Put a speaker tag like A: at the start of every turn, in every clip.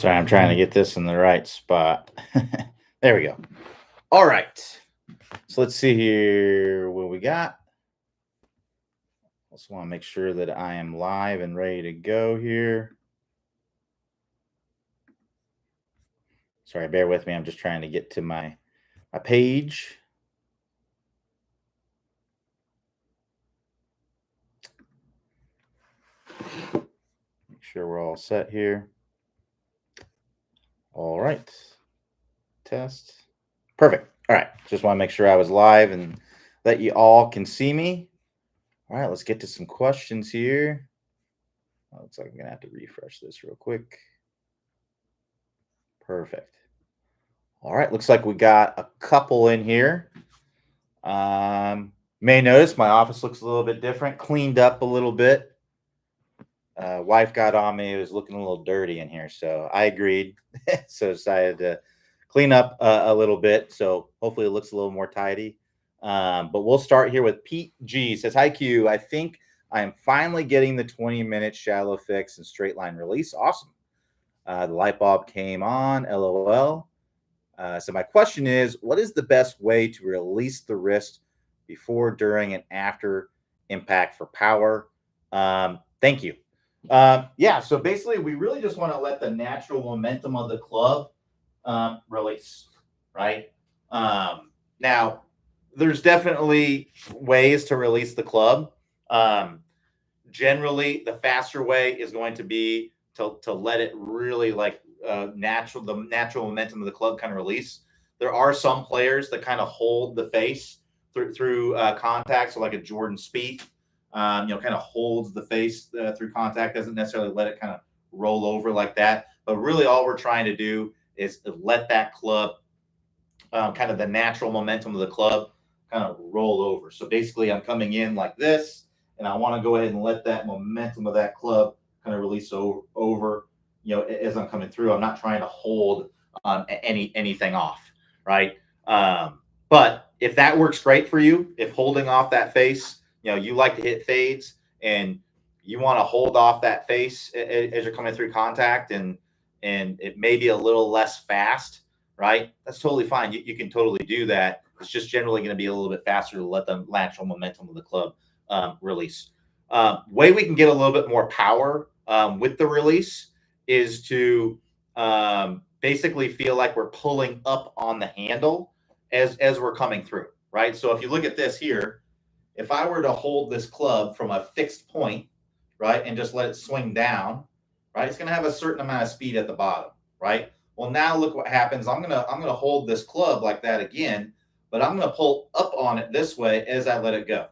A: Sorry, I'm trying to get this in the right spot. There we go. All right. So let's see here what we got. Just want to make sure that I am live and ready to go here. Sorry, bear with me. I'm just trying to get to my page. Make sure we're all set here. All right. Test. Perfect. All right. Just want to make sure I was live and that you all can see me. All right. Let's get to some questions here. Looks like I'm going to have to refresh this real quick. Perfect. All right. Looks like we got a couple in here. May notice my office looks a little bit different, cleaned up a little bit. Wife got on me. It was looking a little dirty in here. So I agreed. So decided to clean up a little bit. So hopefully it looks a little more tidy. But we'll start here with Pete G. Says, hi, Q. I think I am finally getting the 20-minute shallow fix and straight line release. Awesome. The light bulb came on. LOL. So my question is, what is the best way to release the wrist before, during, and after impact for power? Thank you. Yeah, so basically we really just want to let the natural momentum of the club release, right? Now, there's definitely ways to release the club. Generally, the faster way is going to be to let it really the natural momentum of the club kind of release. There are some players that kind of hold the face through contact, so like a Jordan Spieth, kind of holds the face through contact, doesn't necessarily let it kind of roll over like that. But really, all we're trying to do is let that club, kind of the natural momentum of the club, kind of roll over. So basically, I'm coming in like this, and I want to go ahead and let that momentum of that club kind of release over. As I'm coming through, I'm not trying to hold anything off, right? But if that works great for you, if holding off that face, you like to hit fades and you want to hold off that face as you're coming through contact, and it may be a little less fast, right? That's totally fine. You can totally do that. It's just generally going to be a little bit faster to let the natural momentum of the club release. Way we can get a little bit more power with the release is to basically feel like we're pulling up on the handle as we're coming through, right? So if you look at this here, if I were to hold this club from a fixed point, right, and just let it swing down, right, it's going to have a certain amount of speed at the bottom, right? Well, now look what happens. I'm gonna hold this club like that again, but I'm gonna pull up on it this way as I let it go,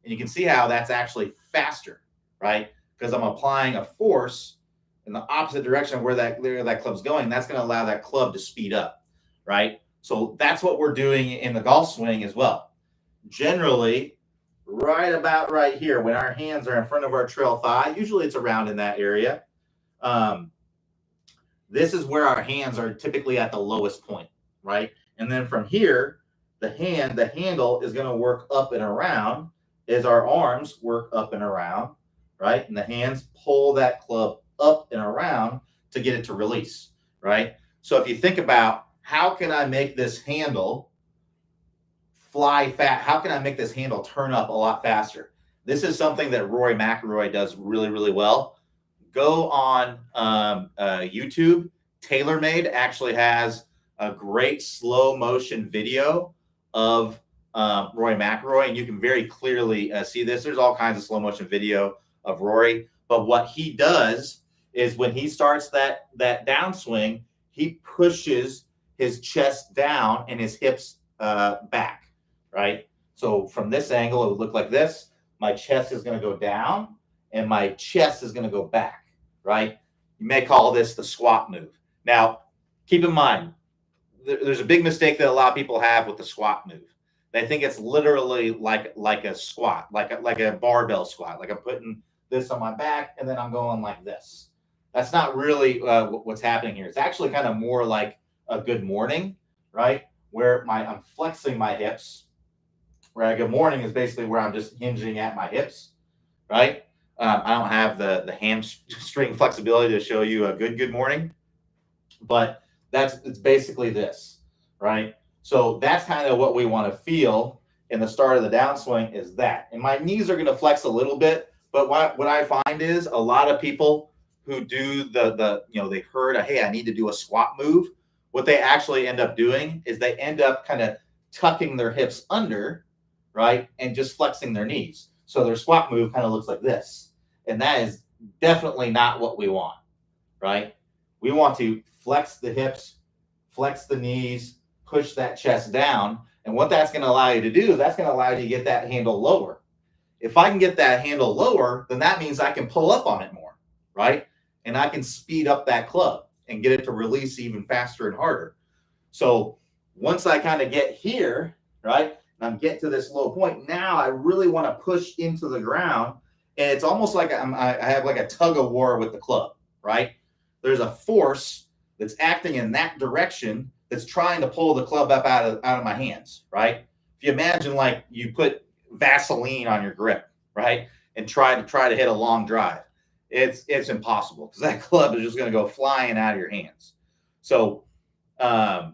A: and you can see how that's actually faster, right? Because I'm applying a force in the opposite direction of where that club's going. That's going to allow that club to speed up, right? So that's what we're doing in the golf swing as well. Generally, right about right here, when our hands are in front of our trail thigh, usually it's around in that area. This is where our hands are typically at the lowest point, right? And then from here, the handle is going to work up and around as our arms work up and around, right? And the hands pull that club up and around to get it to release, right? So if you think about, how can I make this handle fly fast? How can I make this handle turn up a lot faster? This is something that Rory McIlroy does really, really well. Go on YouTube. TaylorMade actually has a great slow motion video of Rory McIlroy, and you can very clearly see this. There's all kinds of slow motion video of Rory, but what he does is when he starts that downswing, he pushes his chest down and his hips back, right? So from this angle, it would look like this. My chest is going to go down and my chest is going to go back, right? You may call this the squat move. Now, keep in mind, there's a big mistake that a lot of people have with the squat move. They think it's literally like a squat, like a barbell squat, like I'm putting this on my back and then I'm going like this. That's not really what's happening here. It's actually kind of more like a good morning, right? Where I'm flexing my hips. Where a good morning is basically where I'm just hinging at my hips, right? I don't have the hamstring flexibility to show you a good morning, But it's basically this, right? So that's kind of what we want to feel in the start of the downswing is that. And my knees are going to flex a little bit, but what I find is a lot of people who do they heard hey, I need to do a squat move. What they actually end up doing is they end up kind of tucking their hips under, right? And just flexing their knees. So their squat move kind of looks like this. And that is definitely not what we want, right? We want to flex the hips, flex the knees, push that chest down. And what that's going to allow you to do is that's going to allow you to get that handle lower. If I can get that handle lower, then that means I can pull up on it more, right? And I can speed up that club and get it to release even faster and harder. So once I kind of get here, right, and I'm getting to this low point, now I really want to push into the ground. And it's almost like I have like a tug of war with the club, right? There's a force that's acting in that direction that's trying to pull the club up out of my hands, right? If you imagine like you put Vaseline on your grip, right, and try to hit a long drive, it's impossible because that club is just going to go flying out of your hands. So the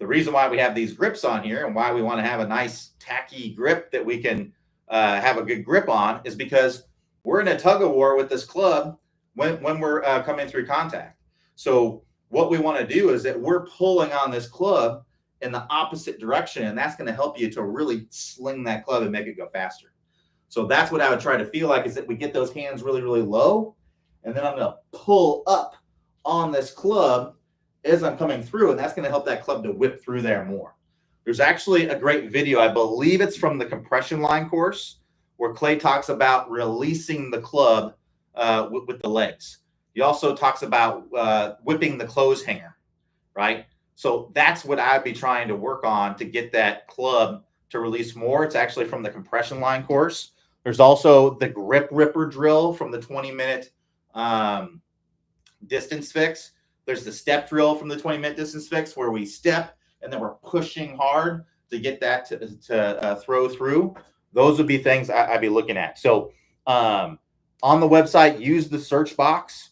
A: reason why we have these grips on here and why we want to have a nice tacky grip that we can have a good grip on is because we're in a tug of war with this club when we're coming through contact. So what we want to do is that we're pulling on this club in the opposite direction, and that's going to help you to really sling that club and make it go faster. So that's what I would try to feel like is that we get those hands really, really low, and then I'm going to pull up on this club as I'm coming through, and that's going to help that club to whip through there more. There's actually a great video, I believe it's from the compression line course, where Clay talks about releasing the club with the legs. He also talks about whipping the clothes hanger, right? So that's what I'd be trying to work on to get that club to release more. It's actually from the compression line course. There's also the grip ripper drill from the 20-minute distance fix. There's the step drill from the 20-minute distance fix where we step and then we're pushing hard to get that to throw through. Those would be things I'd be looking at. So on the website, use the search box.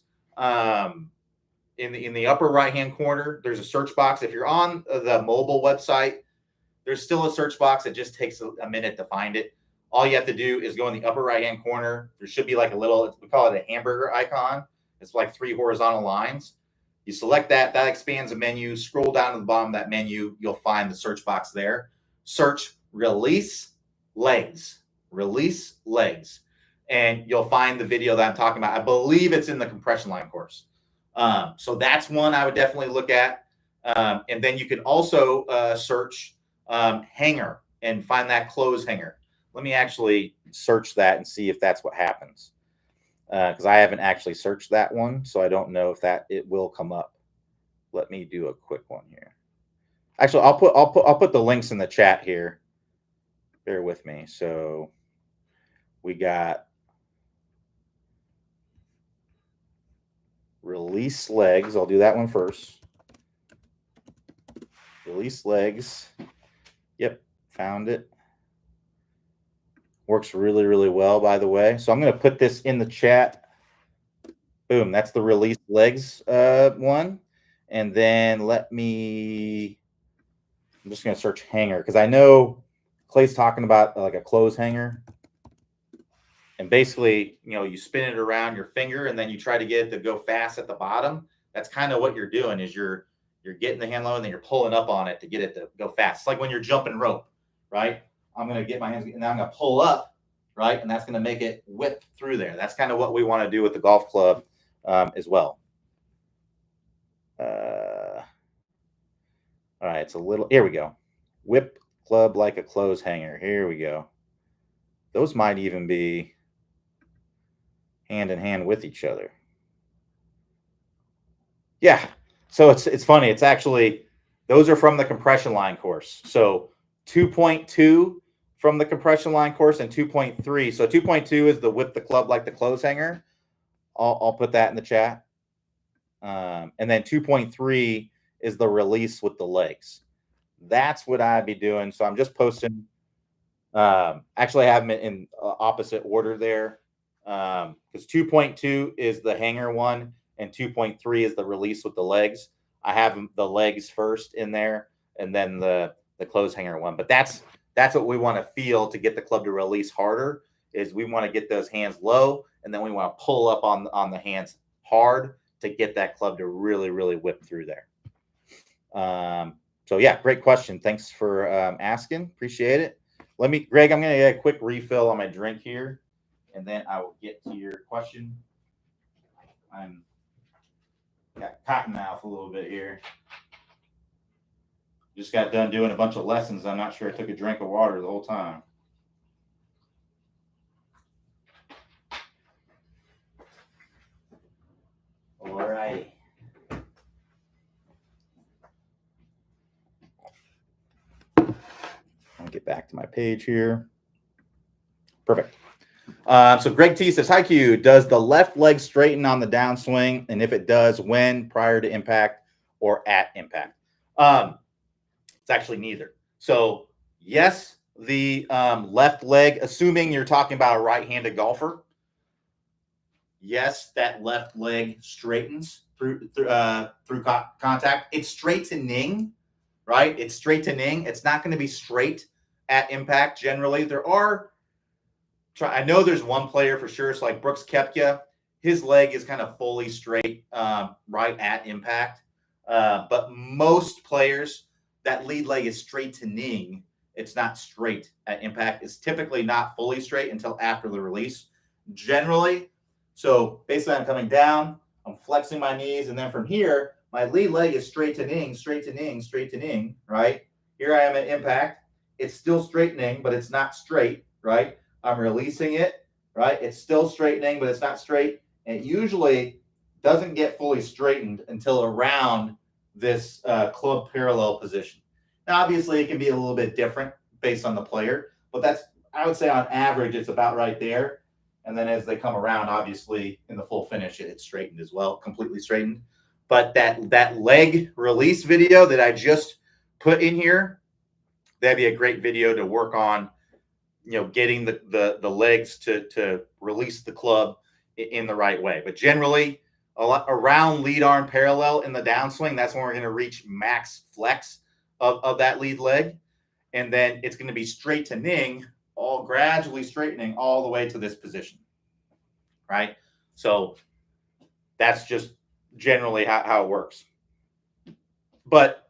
A: In the upper right-hand corner, there's a search box. If you're on the mobile website, there's still a search box. It just takes a minute to find it. All you have to do is go in the upper right-hand corner. There should be like a little, we call it a hamburger icon. It's like 3 horizontal lines. You select that. That expands a menu. Scroll down to the bottom of that menu. You'll find the search box there. Search release legs. Release legs. And you'll find the video that I'm talking about. I believe it's in the compression line course. So that's one I would definitely look at. And then you can also search hanger and find that clothes hanger. Let me actually search that and see if that's what happens. Because I haven't actually searched that one, so I don't know if it will come up. Let me do a quick one here. Actually, I'll put the links in the chat here. Bear with me. So we got release legs. I'll do that one first. Release legs. Yep, found it. Works really, really well, by the way. So I'm going to put this in the chat. Boom, that's the release legs one. And then I'm just going to search hanger because I know Clay's talking about like a clothes hanger. And basically, you spin it around your finger and then you try to get it to go fast at the bottom. That's kind of what you're doing is you're getting the hand low and then you're pulling up on it to get it to go fast. It's like when you're jumping rope, right? I'm going to get my hands and I'm going to pull up, right? And that's going to make it whip through there. That's kind of what we want to do with the golf club as well. All right, it's a little, here we go. Whip club like a clothes hanger. Here we go. Those might even be hand in hand with each other. Yeah. So it's funny. It's actually, those are from the compression line course. So 2.2 from the compression line course and 2.3. So 2.2 is the whip the club like the clothes hanger. I'll put that in the chat. And then 2.3 is the release with the legs. That's what I'd be doing. So I'm just posting. Actually, I have them in opposite order there. Because 2.2 is the hanger one and 2.3 is the release with the legs. I have the legs first in there, and then the clothes hanger one. But that's what we want to feel to get the club to release harder. Is we want to get those hands low, and then we want to pull up on the hands hard to get that club to really, really whip through there. So yeah, great question. Thanks for asking. Appreciate it. Greg, I'm going to get a quick refill on my drink here, and then I will get to your question. I'm got cotton mouth a little bit here. Just got done doing a bunch of lessons. I'm not sure I took a drink of water the whole time. All right. I'll get back to my page here. Perfect. So Greg T says, hi Q, does the left leg straighten on the downswing? And if it does, when? Prior to impact or at impact? It's actually neither. So yes, the left leg, assuming you're talking about a right-handed golfer, yes, that left leg straightens through contact. It's straightening, right? It's straightening. It's not going to be straight at impact generally. I know there's one player for sure. It's like Brooks Koepka. His leg is kind of fully straight right at impact. But most players, that lead leg is straightening. It's not straight at impact. It's typically not fully straight until after the release, generally. So basically, I'm coming down, I'm flexing my knees, and then from here, my lead leg is straightening, right? Here I am at impact. It's still straightening, but it's not straight, right? I'm releasing it, right? It's still straightening, but it's not straight. And it usually doesn't get fully straightened until around this club parallel position. Now, obviously, it can be a little bit different based on the player, but I would say on average, it's about right there. And then as they come around, obviously, in the full finish, it's straightened as well, completely straightened. But that leg release video that I just put in here, that'd be a great video to work on, getting the legs to release the club in the right way. But generally, around lead arm parallel in the downswing, that's when we're going to reach max flex of that lead leg. And then it's going to be straightening, all gradually straightening all the way to this position, right? So that's just generally how it works. But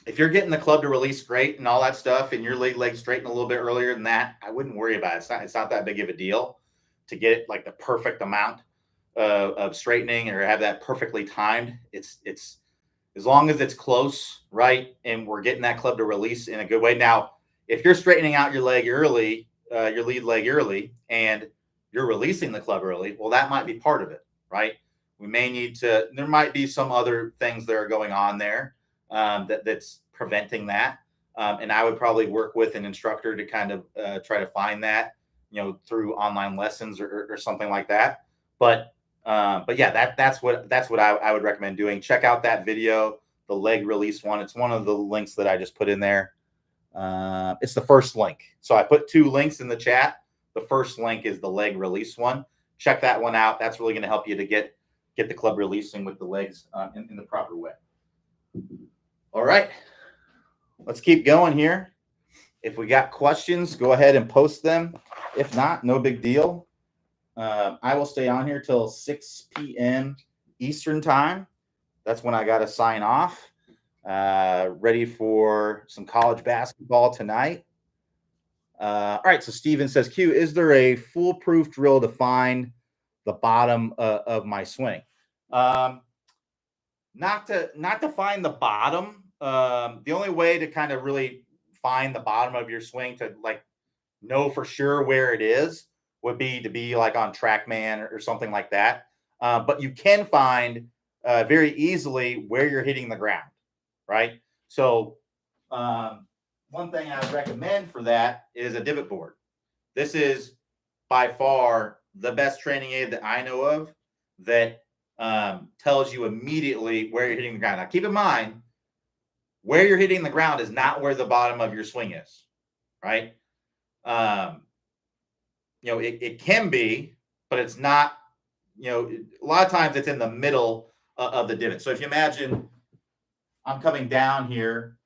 A: if you're getting the club to release great and all that stuff, and your lead leg straighten a little bit earlier than that, I wouldn't worry about it. It's not that big of a deal to get like the perfect amount of straightening or have that perfectly timed. It's as long as it's close, right, and we're getting that club to release in a good way. Now, if you're straightening out your leg early, your lead leg early, and you're releasing the club early, well, that might be part of it, right? There might be some other things that are going on there that's preventing that. And I would probably work with an instructor to kind of try to find that, through online lessons or something like that. But yeah, that's what I would recommend doing. Check out that video, the leg release one. It's one of the links that I just put in there. It's the first link. So I put 2 links in the chat. The first link is the leg release one. Check that one out. That's really going to help you to get the club releasing with the legs in the proper way. All right, let's keep going here. If we got questions, go ahead and post them. If not, no big deal. I will stay on here till 6 p.m. Eastern time. That's when I got to sign off. Ready for some college basketball tonight. All right, so Steven says, Q, is there a foolproof drill to find the bottom of my swing? Not to find the bottom. The only way to kind of really find the bottom of your swing to like know for sure where it is would be to be like on TrackMan or something like that. But you can find very easily where you're hitting the ground, right? So one thing I would recommend for that is a divot board. This is by far the best training aid that I know of that tells you immediately where you're hitting the ground. Now, keep in mind, where you're hitting the ground is not where the bottom of your swing is, right? It can be, but it's not, a lot of times it's in the middle of the divot. So if you imagine I'm coming down here.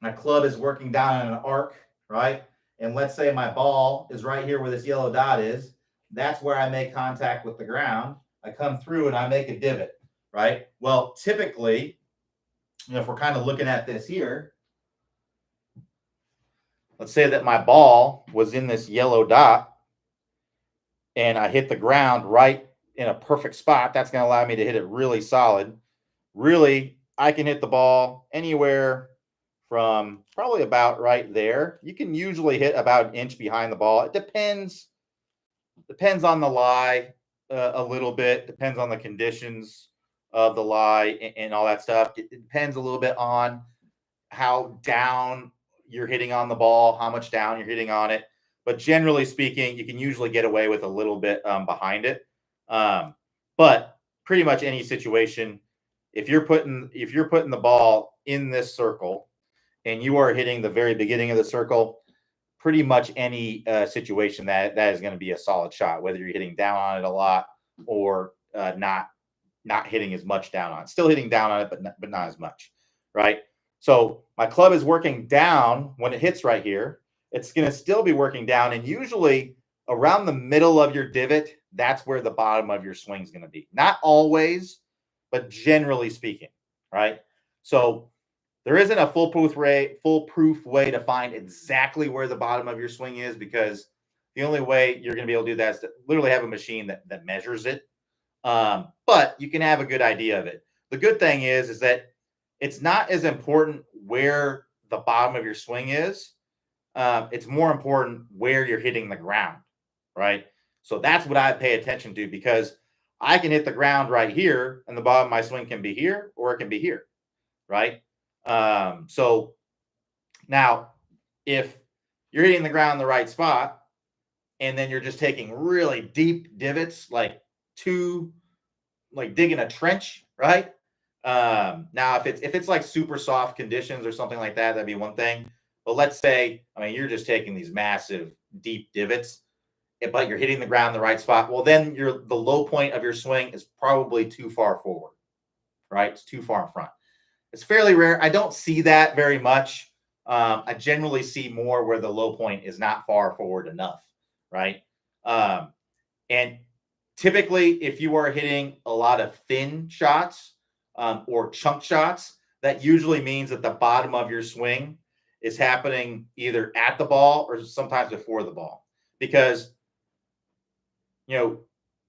A: My club is working down in an arc, right? And let's say my ball is right here where this yellow dot is. That's where I make contact with the ground. I come through and I make a divot, right? Well, typically, if we're kind of looking at this here, let's say that my ball was in this yellow dot and I hit the ground right in a perfect spot. That's going to allow me to hit it really solid. Really, I can hit the ball anywhere from probably about right there. You can usually hit about an inch behind the ball. It depends on the lie a little bit. Depends on the conditions of the lie and all that stuff. It depends a little bit on how down you're hitting on the ball, how much down you're hitting on it. But generally speaking, you can usually get away with a little bit behind it. But pretty much any situation, if you're putting the ball in this circle and you are hitting the very beginning of the circle, pretty much any situation that is going to be a solid shot, whether you're hitting down on it a lot or not hitting as much down on it. Still hitting down on it, but not as much, right? So my club is working down when it hits right here. It's going to still be working down, and usually around the middle of your divot, that's where the bottom of your swing is going to be. Not always, but generally speaking, right? So there isn't a foolproof way to find exactly where the bottom of your swing is, because the only way you're going to be able to do that is to literally have a machine that measures it. But you can have a good idea of it. The good thing is that it's not as important where the bottom of your swing is. It's more important where you're hitting the ground, right? So that's what I pay attention to, because I can hit the ground right here and the bottom of my swing can be here or it can be here, right? So now if you're hitting the ground in the right spot and then you're just taking really deep divots, like digging a trench, right? Now if it's like super soft conditions or something like that, that'd be one thing. But let's say, you're just taking these massive deep divots, but you're hitting the ground in the right spot. Well, then the low point of your swing is probably too far forward, right? It's too far in front. It's fairly rare. I don't see that very much. I generally see more where the low point is not far forward enough, right? And typically, if you are hitting a lot of thin shots or chunk shots, that usually means that the bottom of your swing is happening either at the ball or sometimes before the ball. Because,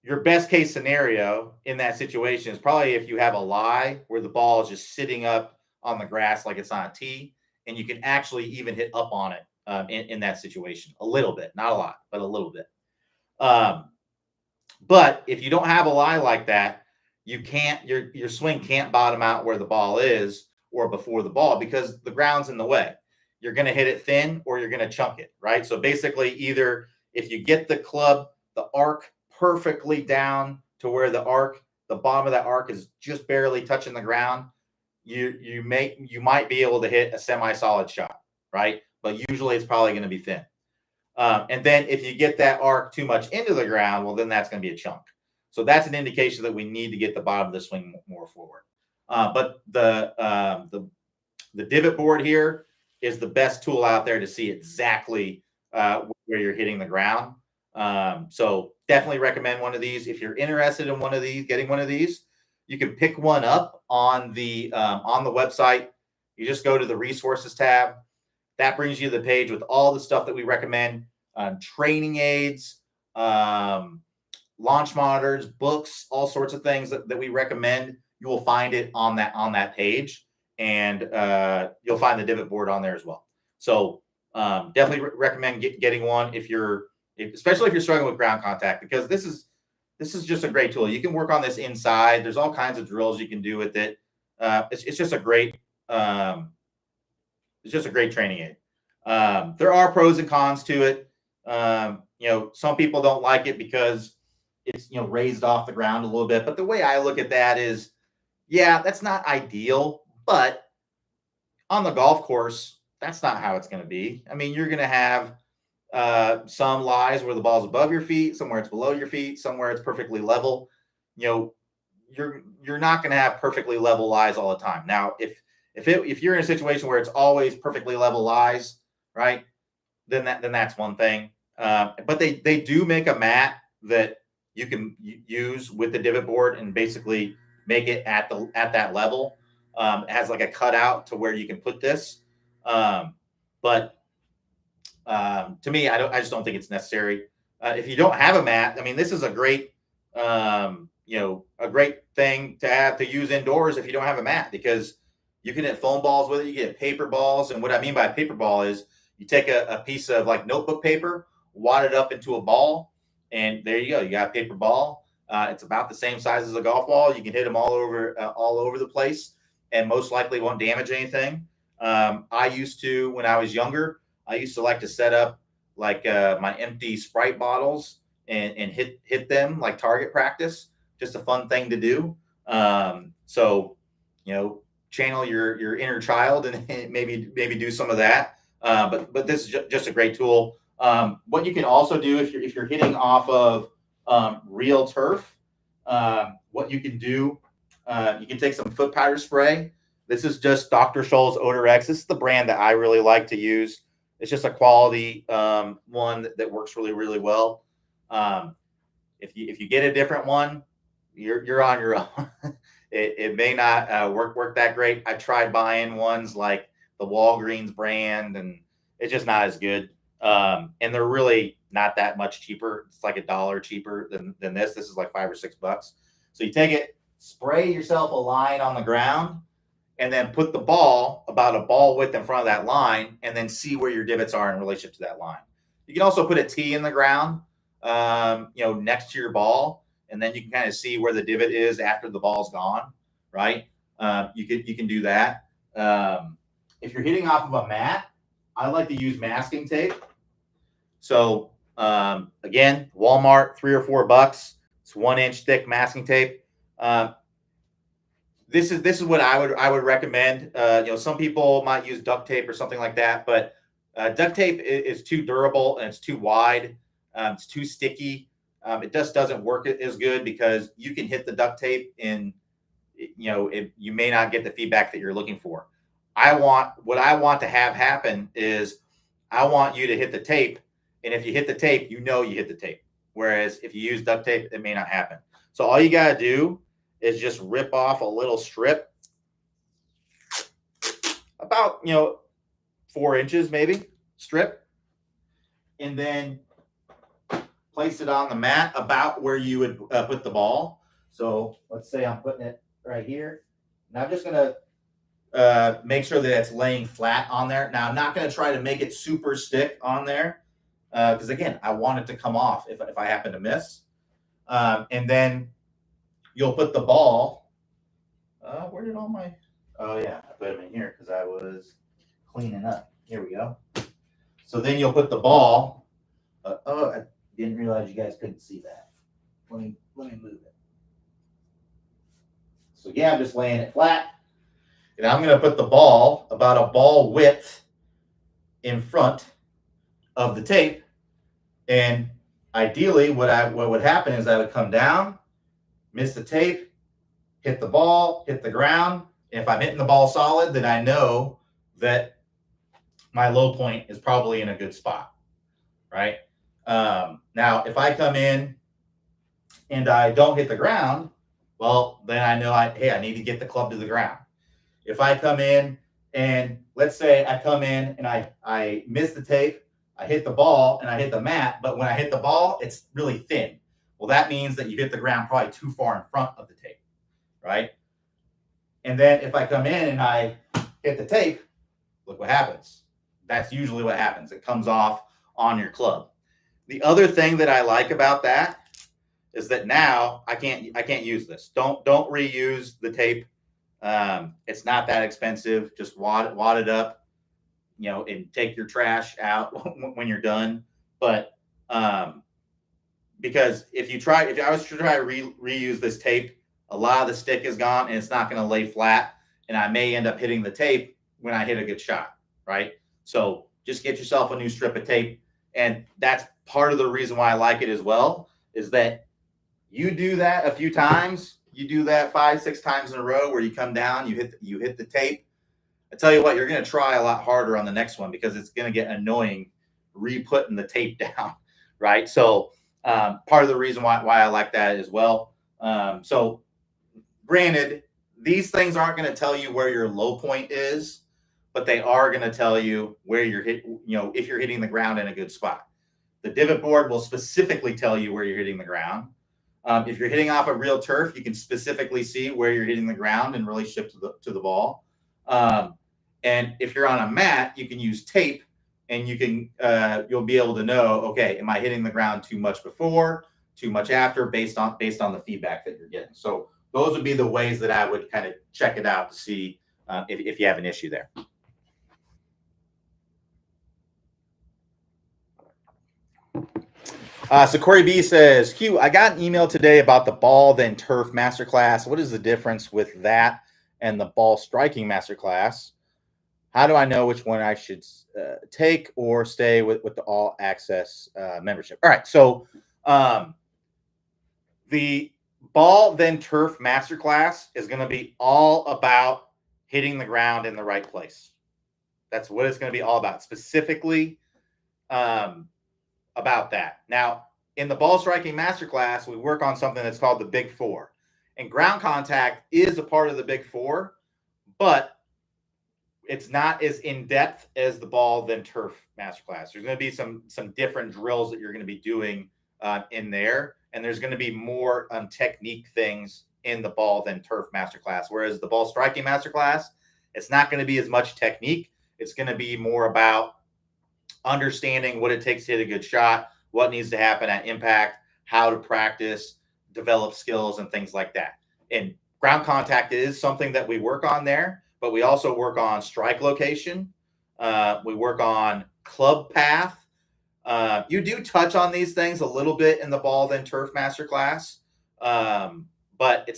A: your best case scenario in that situation is probably if you have a lie where the ball is just sitting up on the grass like it's on a tee, and you can actually even hit up on it in that situation a little bit, not a lot, but a little bit. But if you don't have a lie like that, you can't, your swing can't bottom out where the ball is or before the ball, because the ground's in the way. You're going to hit it thin or you're going to chunk it, right? So basically, either if you get the arc perfectly down to where the bottom of that arc is just barely touching the ground, you might be able to hit a semi-solid shot, right? But usually it's probably going to be thin. And then if you get that arc too much into the ground, well, then that's going to be a chunk. So that's an indication that we need to get the bottom of the swing more forward. But the divot board here is the best tool out there to see exactly where you're hitting the ground. So definitely recommend one of these. If you're interested in getting one of these, you can pick one up on the website. You just go to the resources tab. That brings you to the page with all the stuff that we recommend: training aids, launch monitors, books, all sorts of things that we recommend. You will find it on that page, and you'll find the divot board on there as well. So definitely recommend getting one especially if you're struggling with ground contact, because this is just a great tool. You can work on this inside. There's all kinds of drills you can do with it. It's just a great training aid. There are pros and cons to it. Some people don't like it because it's raised off the ground a little bit. But the way I look at that is, yeah, that's not ideal. But on the golf course, that's not how it's going to be. You're going to have some lies where the ball's above your feet, somewhere it's below your feet, somewhere it's perfectly level. you're not going to have perfectly level lies all the time. Now, if you're in a situation where it's always perfectly level lies, right? Then that's one thing. But they do make a mat that you can use with the divot board and basically make it at that level. It has like a cutout to where you can put this. But to me, I just don't think it's necessary. If you don't have a mat, I mean, this is a great a great thing to have to use indoors if you don't have a mat, because you can hit foam balls with it, you can hit paper balls. And what I mean by paper ball is you take a piece of like notebook paper, wad it up into a ball, and there you go. You got a paper ball. It's about the same size as a golf ball. You can hit them all over the place, and most likely won't damage anything. I used to, when I was younger, I used to like to set up like my empty Sprite bottles and hit them like target practice. Just a fun thing to do. So, channel your inner child and maybe do some of that. But this is just a great tool. What you can also do if you're hitting off of real turf, what you can do, you can take some foot powder spray. This is just Dr. Scholl's Odor X. This is the brand that I really like to use. It's just a quality one that works really, really well. If you get a different one, you're on your own. It may not work that great. I tried buying ones like the Walgreens brand, and it's just not as good. And they're really not that much cheaper. It's like $1 cheaper than this. This is like $5 or $6. So you take it, spray yourself a line on the ground, and then put the ball about a ball width in front of that line, and then see where your divots are in relationship to that line. You can also put a tee in the ground, next to your ball, and then you can kind of see where the divot is after the ball's gone, right? You can do that. If you're hitting off of a mat, I like to use masking tape. So again, Walmart, $3 or $4. It's 1 inch thick masking tape. This is what I would recommend. Some people might use duct tape or something like that, but duct tape is too durable and it's too wide. It's too sticky. It just doesn't work as good because you can hit the duct tape and you may not get the feedback that you're looking for. What I want to have happen is I want you to hit the tape, and if you hit the tape, you hit the tape. Whereas if you use duct tape, it may not happen. So all you got to do is just rip off a little strip about 4 inches maybe strip, and then place it on the mat about where you would put the ball. So let's say I'm putting it right here, and I'm just gonna make sure that it's laying flat on there. Now I'm not gonna try to make it super stick on there because again, I want it to come off if I happen to miss. And then you'll put the ball. Where did all my? Oh yeah, I put them in here because I was cleaning up. Here we go. So then you'll put the ball. I didn't realize you guys couldn't see that. Let me move it. So yeah, I'm just laying it flat, and I'm going to put the ball about a ball width in front of the tape. And ideally, what would happen is I would come down, miss the tape, hit the ball, hit the ground. And if I'm hitting the ball solid, then I know that my low point is probably in a good spot, right? Now, if I come in and I don't hit the ground, well, then I know I need to get the club to the ground. If I come in and let's say I come in and I miss the tape, I hit the ball and I hit the mat, but when I hit the ball, it's really thin. Well, that means that you hit the ground probably too far in front of the tape, right? And then if I come in and I hit the tape, look what happens. That's usually what happens. It comes off on your club. The other thing that I like about that is that now I can't use this. Don't reuse the tape. It's not that expensive. Just wad it up, and take your trash out when you're done. But because if I was to try to reuse this tape, a lot of the stick is gone and it's not going to lay flat, and I may end up hitting the tape when I hit a good shot, right? So just get yourself a new strip of tape. And that's part of the reason why I like it as well, is that you do that a few times you do that 5-6 times in a row where you come down, you hit the tape. I tell you what, you're going to try a lot harder on the next one because it's going to get annoying re-putting the tape down, right? So part of the reason why I like that as well. So granted, these things aren't going to tell you where your low point is, but they are going to tell you where you're hit, if you're hitting the ground in a good spot. The divot board will specifically tell you where you're hitting the ground. If you're hitting off a real turf, you can specifically see where you're hitting the ground in relationship to the ball. And if you're on a mat, you can use tape, and you'll be able to know, okay, am I hitting the ground too much before, too much after, based on the feedback that you're getting. So those would be the ways that I would kind of check it out to see if you have an issue there. So Corey B says, Q, I got an email today about the ball then turf masterclass. What is the difference with that and the ball striking masterclass? How do I know which one I should take or stay with the all access membership? All right. So the ball then turf masterclass is going to be all about hitting the ground in the right place. That's what it's going to be all about, specifically about that. Now, in the ball striking masterclass, we work on something that's called the Big Four. And ground contact is a part of the Big Four, but it's not as in-depth as the ball then turf masterclass. There's going to be some different drills that you're going to be doing in there, and there's going to be more technique things in the ball then turf masterclass. Whereas the ball striking masterclass, it's not going to be as much technique. It's going to be more about understanding what it takes to hit a good shot, what needs to happen at impact, how to practice, develop skills, and things like that. And ground contact is something that we work on there, but we also work on strike location. We work on club path. You do touch on these things a little bit in the ball then turf masterclass, but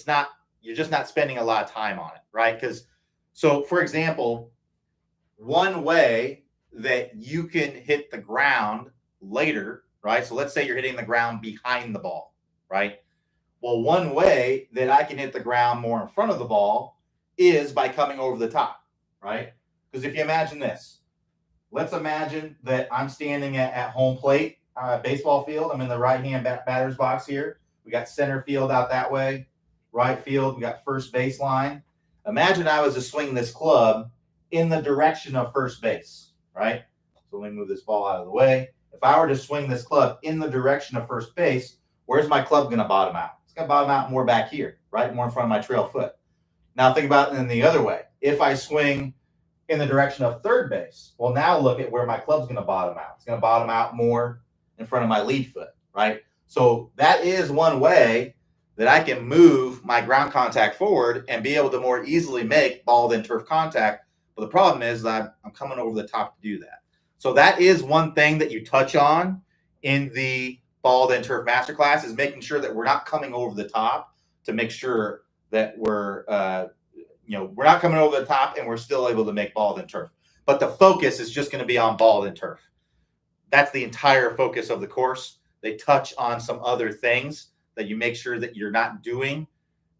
A: you're just not spending a lot of time on it, right? So for example, one way that you can hit the ground later, right? So let's say you're hitting the ground behind the ball, right? Well, one way that I can hit the ground more in front of the ball is by coming over the top, right? Because if you imagine this, let's imagine that I'm standing at home plate, baseball field. I'm in the right-hand batter's box here. We got center field out that way, right field. We got first baseline. Imagine I was to swing this club in the direction of first base, right? So let me move this ball out of the way. If I were to swing this club in the direction of first base, where's my club going to bottom out? It's going to bottom out more back here, right? More in front of my trail foot. Now think about it in the other way. If I swing in the direction of third base, well, now look at where my club's going to bottom out. It's going to bottom out more in front of my lead foot, right? So that is one way that I can move my ground contact forward and be able to more easily make ball then turf contact. But the problem is that I'm coming over the top to do that. So that is one thing that you touch on in the ball then turf masterclass, is making sure that we're not coming over the top, to make sure that we're not coming over the top and we're still able to make ball then turf. But the focus is just going to be on ball then turf. That's the entire focus of the course. They touch on some other things that you make sure that you're not doing.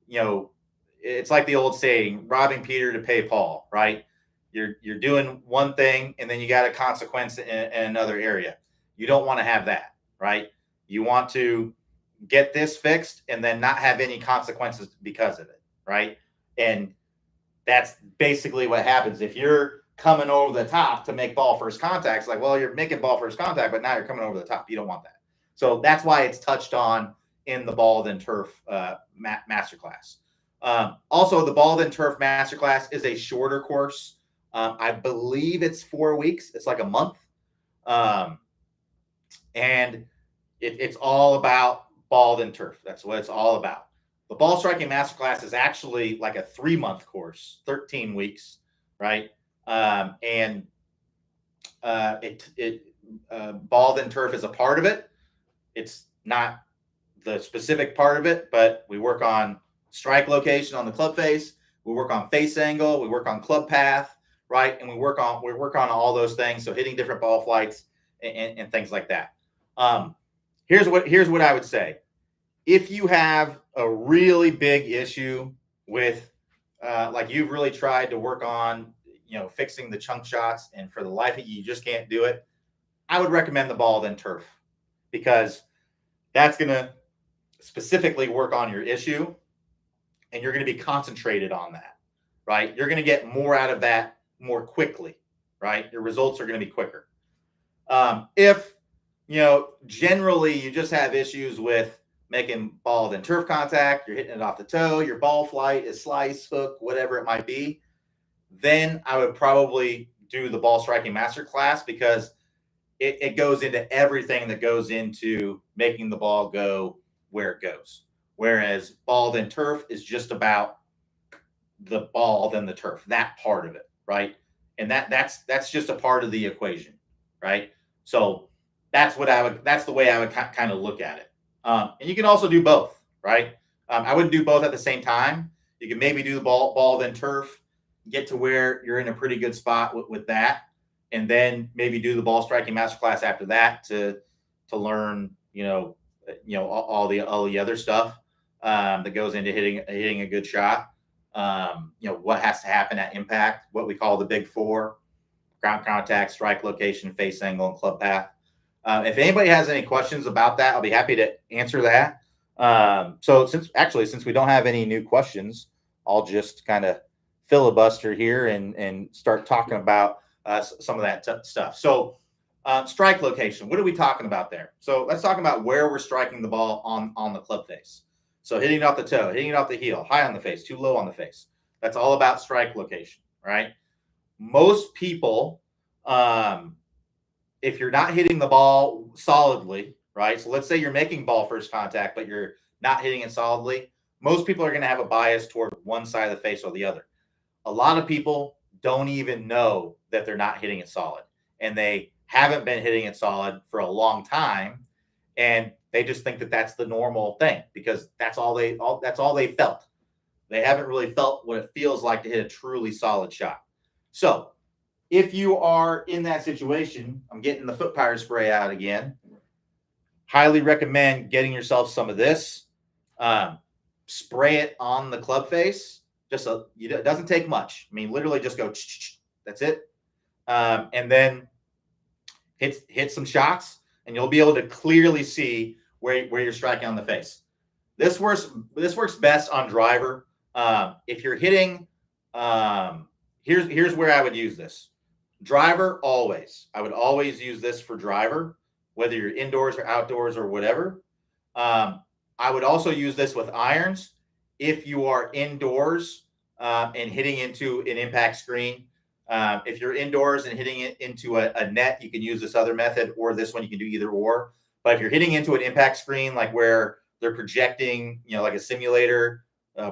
A: It's like the old saying, robbing Peter to pay Paul, right? You're doing one thing and then you got a consequence in another area. You don't want to have that, right? You want to get this fixed and then not have any consequences because of it, right? And that's basically what happens. If you're coming over the top to make ball first contact, it's like, well, you're making ball first contact, but now you're coming over the top. You don't want that. So that's why it's touched on in the ball then turf masterclass. Also, the ball then turf masterclass is a shorter course. I believe it's 4 weeks. It's like a month. And it's all about ball then turf. That's what it's all about. The ball striking masterclass is actually like a 3-month course, 13 weeks, right? Ball then turf is a part of it. It's not the specific part of it, but we work on strike location on the club face. We work on face angle. We work on club path, right? And we work on all those things. So hitting different ball flights and things like that. Here's what I would say. if you have a really big issue with, like you've really tried to work on, fixing the chunk shots, and for the life of you just can't do it, I would recommend the ball then turf, because that's going to specifically work on your issue, and you're going to be concentrated on that, right? You're going to get more out of that more quickly, right? Your results are going to be quicker. If, generally you just have issues with making ball then turf contact, you're hitting it off the toe, your ball flight is slice, hook, whatever it might be, then I would probably do the ball striking master class, because it goes into everything that goes into making the ball go where it goes. Whereas ball then turf is just about the ball then the turf, that part of it, right? And that's just a part of the equation, right? So that's the way I would kind of look at it. And you can also do both, right? I wouldn't do both at the same time. You can maybe do the ball then turf, get to where you're in a pretty good spot with that, and then maybe do the ball striking masterclass after that to learn, all the other stuff that goes into hitting a good shot. What has to happen at impact, what we call the big four: ground contact, strike location, face angle, and club path. If anybody has any questions about that, I'll be happy to answer that. So since we don't have any new questions, I'll just kind of filibuster here and start talking about some of that stuff. So strike location, what are we talking about there? So let's talk about where we're striking the ball on the club face. So hitting it off the toe, hitting it off the heel, high on the face, too low on the face. That's all about strike location, right? Most people, if you're not hitting the ball solidly, right? So let's say you're making ball first contact, but you're not hitting it solidly. Most people are going to have a bias toward one side of the face or the other. A lot of people don't even know that they're not hitting it solid, and they haven't been hitting it solid for a long time, and they just think that that's the normal thing, because that's all they felt. They haven't really felt what it feels like to hit a truly solid shot. So if you are in that situation, I'm getting the foot power spray out again. Highly recommend getting yourself some of this. Spray it on the club face. It doesn't take much. I mean, literally just go. That's it. And then hit some shots, and you'll be able to clearly see where you're striking on the face. This works best on driver. If you're hitting, here's where I would use this. Driver, always. I would always use this for driver, whether you're indoors or outdoors or whatever. I would also use this with irons if you are indoors and hitting into an impact screen. If you're indoors and hitting it into a net, you can use this other method, or this one. You can do either or. But if you're hitting into an impact screen, like where they're projecting, like a simulator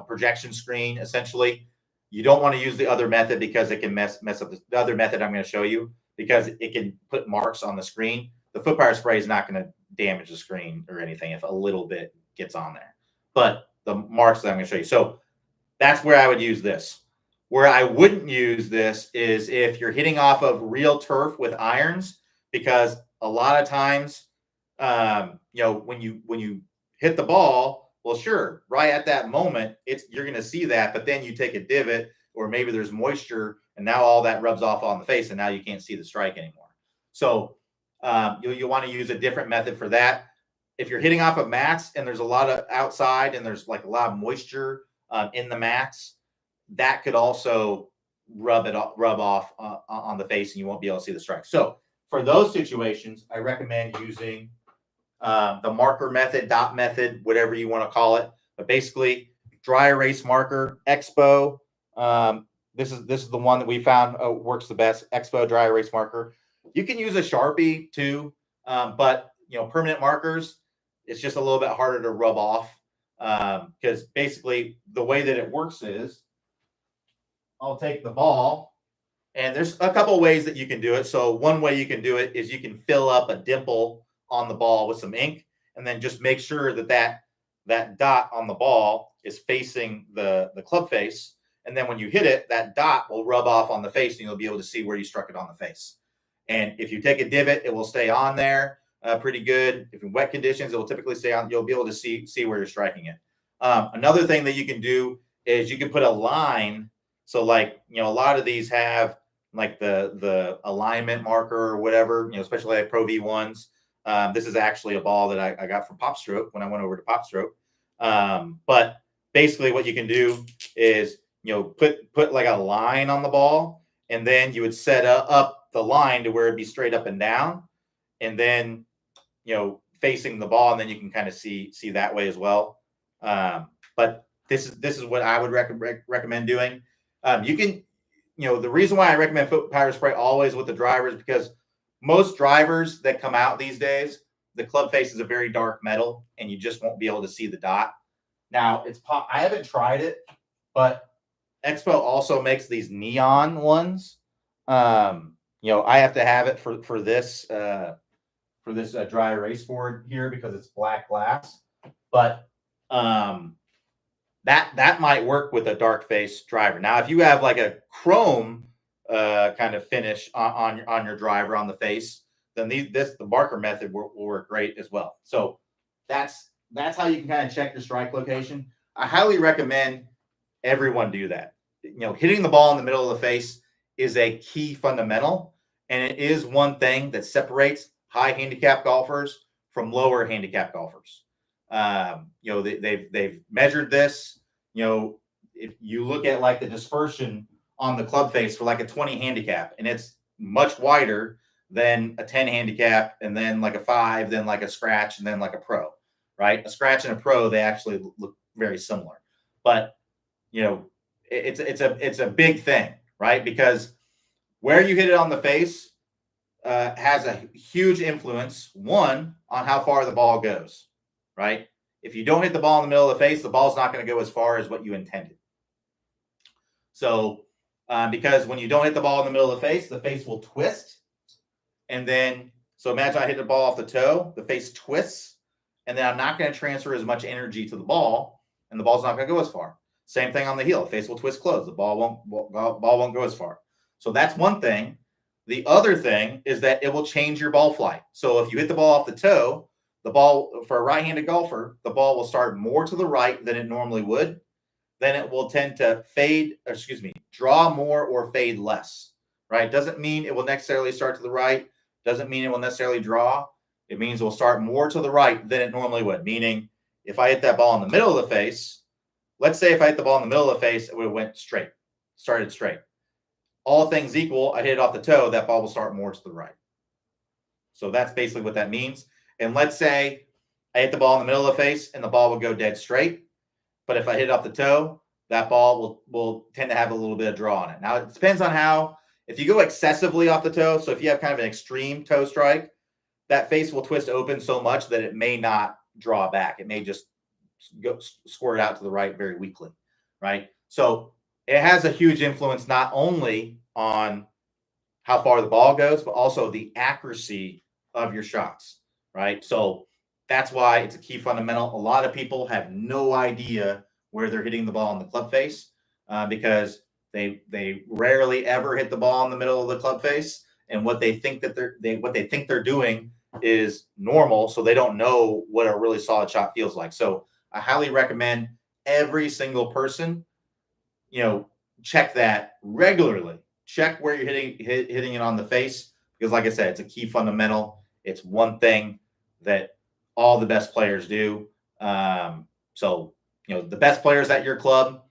A: projection screen, essentially, you don't want to use the other method, because it can mess up the other method I'm going to show you, because it can put marks on the screen. The foot power spray is not going to damage the screen or anything if a little bit gets on there, but the marks that I'm going to show you. So that's where I would use this. Where I wouldn't use this is if you're hitting off of real turf with irons, because a lot of times, when you hit the ball, well, sure, right at that moment, you're going to see that, but then you take a divot, or maybe there's moisture, and now all that rubs off on the face, and now you can't see the strike anymore. So you'll want to use a different method for that. If you're hitting off of mats and there's a lot of outside and there's like a lot of moisture in the mats, that could also rub off on the face, and you won't be able to see the strike. So for those situations, I recommend using the marker method, dot method, whatever you want to call it. But basically, dry erase marker, Expo. This is the one that we found works the best. Expo dry erase marker. You can use a Sharpie too, but permanent markers, it's just a little bit harder to rub off, because basically the way that it works is, I'll take the ball, and there's a couple of ways that you can do it. So one way you can do it is you can fill up a dimple on the ball with some ink, and then just make sure that dot on the ball is facing the club face. And then when you hit it, that dot will rub off on the face, and you'll be able to see where you struck it on the face. And if you take a divot, it will stay on there. pretty good. If in wet conditions, it will typically stay on. You'll be able to see where you're striking it. Another thing that you can do is you can put a line. So like, a lot of these have like the alignment marker or whatever, especially like Pro V1s. This is actually a ball that I got from Pop Stroke when I went over to Pop Stroke. But basically what you can do is, put like a line on the ball, and then you would set up the line to where it'd be straight up and down, and then, facing the ball, and then you can kind of see that way as well. But this is what I would recommend doing. You can, the reason why I recommend foot powder spray always with the drivers, because most drivers that come out these days, the club face is a very dark metal, and you just won't be able to see the dot. Now I haven't tried it, but Expo also makes these neon ones. I have to have it for this dry erase board here because it's black glass, but that might work with a dark face driver. Now, if you have like a chrome kind of finish on your driver on the face, then the marker method will work great as well. So that's how you can kind of check your strike location. I highly recommend everyone do that. Hitting the ball in the middle of the face is a key fundamental, and it is one thing that separates high handicap golfers from lower handicap golfers. They've measured this. If you look at like the dispersion on the club face for like a 20 handicap, and it's much wider than a 10 handicap, and then like a 5, then like a scratch, and then like a pro, right? A scratch and a pro, they actually look very similar. But it's a big thing, right? Because where you hit it on the face has a huge influence, one, on how far the ball goes, right? If you don't hit the ball in the middle of the face, the ball's not going to go as far as what you intended. So, because when you don't hit the ball in the middle of the face will twist. And then, so imagine I hit the ball off the toe, the face twists, and then I'm not going to transfer as much energy to the ball, and the ball's not going to go as far. Same thing on the heel. The face will twist closed. The ball won't go as far. So that's one thing. The other thing is that it will change your ball flight. So if you hit the ball off the toe, the ball, for a right-handed golfer, the ball will start more to the right than it normally would. Then it will tend to draw more or fade less, right? Doesn't mean it will necessarily start to the right. Doesn't mean it will necessarily draw. It means it will start more to the right than it normally would. Meaning, if I hit that ball in the middle of the face, let's say if I hit the ball in the middle of the face, it would have went straight, started straight. All things equal, I hit it off the toe, that ball will start more to the right. So that's basically what that means. And let's say I hit the ball in the middle of the face and the ball will go dead straight. But if I hit it off the toe, that ball will tend to have a little bit of draw on it. Now, it depends on how, if you go excessively off the toe, so if you have kind of an extreme toe strike, that face will twist open so much that it may not draw back. It may just go squirt out to the right very weakly, right? So it has a huge influence not only on how far the ball goes, but also the accuracy of your shots, right? So that's why it's a key fundamental. A lot of people have no idea where they're hitting the ball in the club face because they rarely ever hit the ball in the middle of the club face, and what they think that they're doing is normal, so they don't know what a really solid shot feels like. So I highly recommend every single person, check that regularly. Check where you're hitting it on the face, because like I said, it's a key fundamental. It's one thing that all the best players do. So, the best players at your club,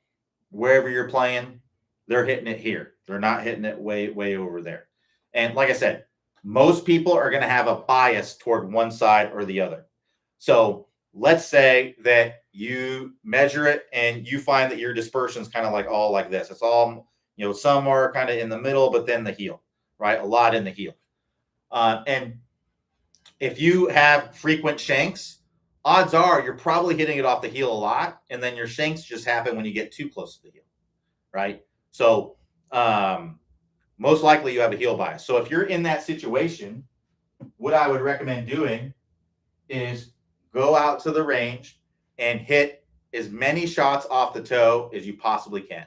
A: wherever you're playing, they're hitting it here. They're not hitting it way over there. And like I said, most people are going to have a bias toward one side or the other. So let's say that you measure it and you find that your dispersion is kind of like all like this. It's all, some are kind of in the middle, but then the heel, right? A lot in the heel. And if you have frequent shanks, odds are you're probably hitting it off the heel a lot, and then your shanks just happen when you get too close to the heel, right? So most likely you have a heel bias. So if you're in that situation, what I would recommend doing is go out to the range and hit as many shots off the toe as you possibly can.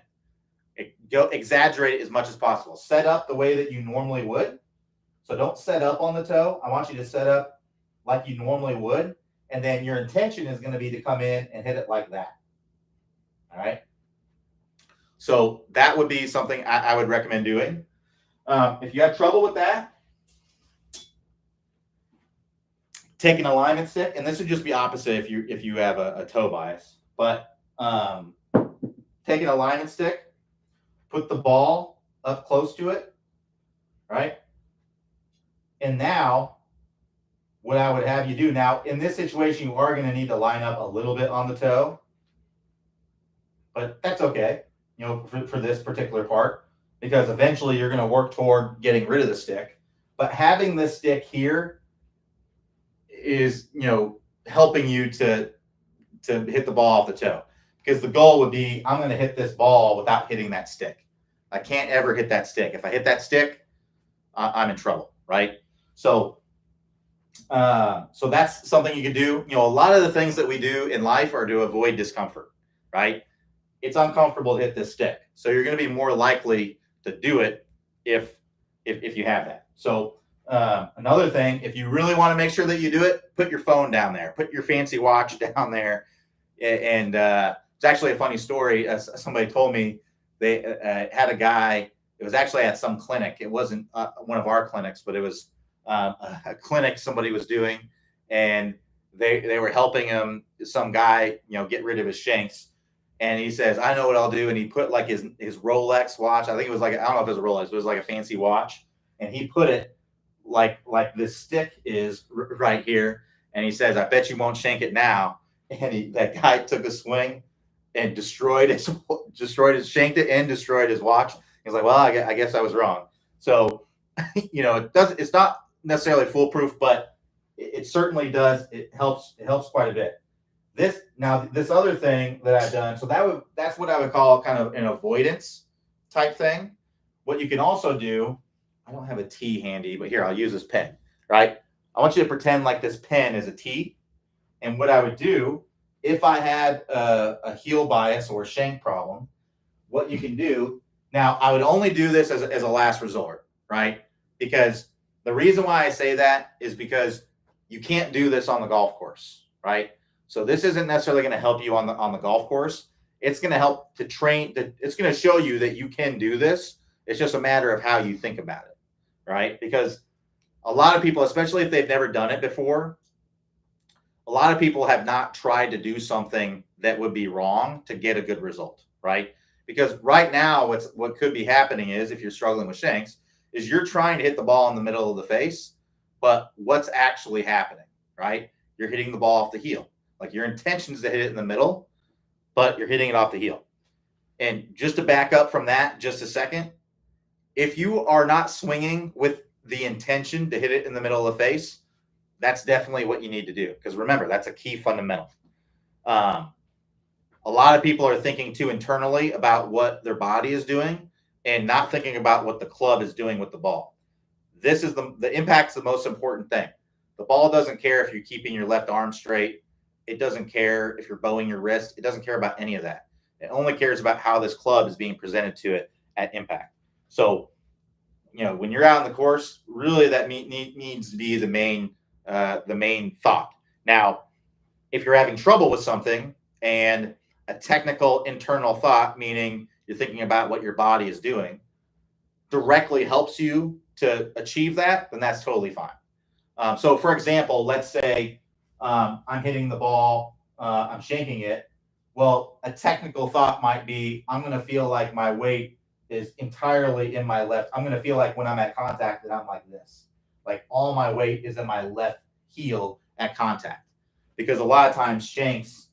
A: Go exaggerate it as much as possible. Set up the way that you normally would. So don't set up on the toe. I want you to set up like you normally would. And then your intention is going to be to come in and hit it like that. All right. So that would be something I would recommend doing. If you have trouble with that, take an alignment stick, and this would just be opposite if you have a toe bias. But take an alignment stick, put the ball up close to it, right? And now, what I would have you do now in this situation, you are going to need to line up a little bit on the toe, but that's okay, you know, for this particular part, because eventually you're going to work toward getting rid of the stick. But having this stick here is, you know, helping you to hit the ball off the toe, because the goal would be, I'm going to hit this ball without hitting that stick. I can't ever hit that stick. If I hit that stick, I'm in trouble, right? So that's something you can do. You know, a lot of the things that we do in life are to avoid discomfort, right? It's uncomfortable to hit this stick, so you're going to be more likely to do it if you have that. So another thing, if you really want to make sure that you do it, put your phone down there, put your fancy watch down there. And it's actually a funny story. Somebody told me they had a guy. It was actually at some clinic. It wasn't one of our clinics, but it was a clinic somebody was doing, and they were helping him, some guy, you know, get rid of his shanks. And he says, I know what I'll do. And he put like his Rolex watch. I think it was like, I don't know if it was a Rolex, but it was like a fancy watch. And he put it like this stick is right here. And he says, I bet you won't shank it now. And that guy took a swing and shanked it and destroyed his watch. He's like, well, I guess I was wrong. So, you know, it's not necessarily foolproof, but it certainly does. It helps quite a bit. This other thing that I've done, so that's what I would call kind of an avoidance type thing. What you can also do, I don't have a T handy, but here, I'll use this pen, right? I want you to pretend like this pen is a T. And what I would do, if I had a heel bias or a shank problem, what you can do, now I would only do this as a last resort, right? Because the reason why I say that is because you can't do this on the golf course, right? So this isn't necessarily going to help you on the golf course. It's going to help to train. It's going to show you that you can do this. It's just a matter of how you think about it, right? Because a lot of people, especially if they've never done it before, a lot of people have not tried to do something that would be wrong to get a good result, right? Because right now, what could be happening is, if you're struggling with shanks, is you're trying to hit the ball in the middle of the face, but what's actually happening, right? You're hitting the ball off the heel. Like, your intention is to hit it in the middle, but you're hitting it off the heel. And just to back up from that just a second, if you are not swinging with the intention to hit it in the middle of the face, that's definitely what you need to do. Because remember, that's a key fundamental. A lot of people are thinking too internally about what their body is doing and not thinking about what the club is doing with the ball. This is the impact's the most important thing. The ball doesn't care if you're keeping your left arm straight. It doesn't care if you're bowing your wrist. It doesn't care about any of that. It only cares about how this club is being presented to it at impact. So, you know, when you're out on the course, really that needs to be the main thought. Now, if you're having trouble with something and a technical internal thought, meaning you're thinking about what your body is doing, directly helps you to achieve that, then that's totally fine. So, for example, let's say I'm hitting the ball, I'm shanking it. Well, a technical thought might be, I'm going to feel like my weight is entirely in my left. I'm going to feel like when I'm at contact that I'm like this. Like, all my weight is in my left heel at contact. Because a lot of times shanks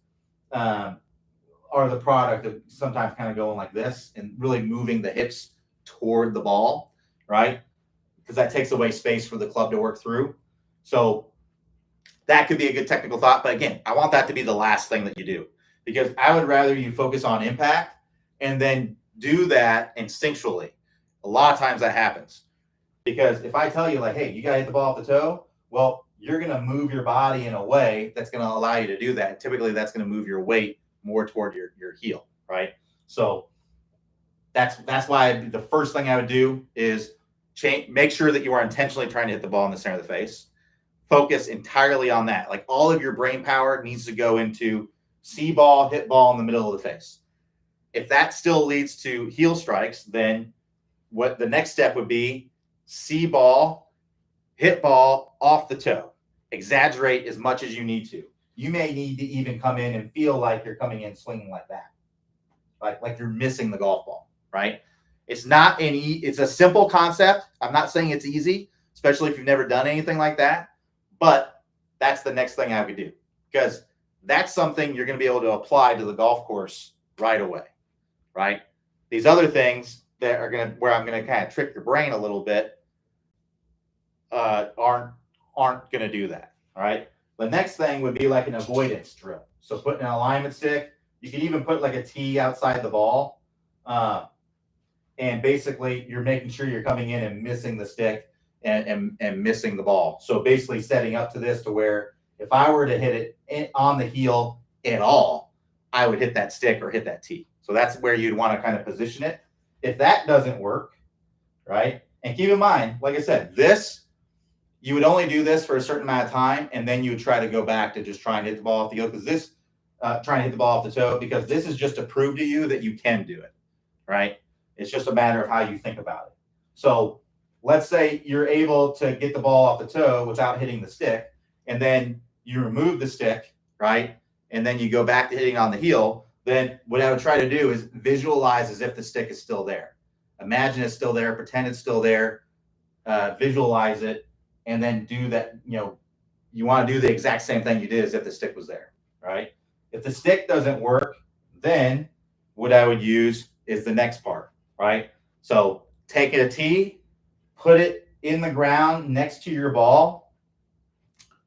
A: are the product of sometimes kind of going like this and really moving the hips toward the ball, right? Because that takes away space for the club to work through. So that could be a good technical thought. But again, I want that to be the last thing that you do, because I would rather you focus on impact and then do that instinctually. A lot of times that happens. Because if I tell you, like, hey, you got to hit the ball off the toe, well, you're going to move your body in a way that's going to allow you to do that. Typically, that's going to move your weight more toward your heel, right? So that's why the first thing I would do is make sure that you are intentionally trying to hit the ball in the center of the face. focus entirely on that. Like all of your brain power needs to go into see ball, hit ball in the middle of the face. If that still leads to heel strikes, then what the next step would be see ball, hit ball off the toe. Exaggerate as much as you need to. You may need to even come in and feel like you're coming in swinging like that, like you're missing the golf ball, right? It's not it's a simple concept. I'm not saying it's easy, especially if you've never done anything like that, but that's the next thing I would do, because that's something you're going to be able to apply to the golf course right away, right? These other things that are where I'm going to kind of trick your brain a little bit, aren't going to do that. All right. The next thing would be like an avoidance drill. So putting an alignment stick, you can even put like a tee outside the ball. And basically you're making sure you're coming in and missing the stick and missing the ball. So basically setting up to this to where if I were to hit it on the heel at all, I would hit that stick or hit that tee. So that's where you'd want to kind of position it. If that doesn't work, right? And keep in mind, like I said, you would only do this for a certain amount of time, and then you would try to go back to just trying to hit the ball off the toe, because trying to hit the ball off the toe, because this is just to prove to you that you can do it, right? It's just a matter of how you think about it. So let's say you're able to get the ball off the toe without hitting the stick, and then you remove the stick, right? And then you go back to hitting on the heel. Then what I would try to do is visualize as if the stick is still there. Imagine it's still there, pretend it's still there, visualize it, and then do that. You want to do the exact same thing you did as if the stick was there, right? If the stick doesn't work, then what I would use is the next part, right? So take a tee, put it in the ground next to your ball,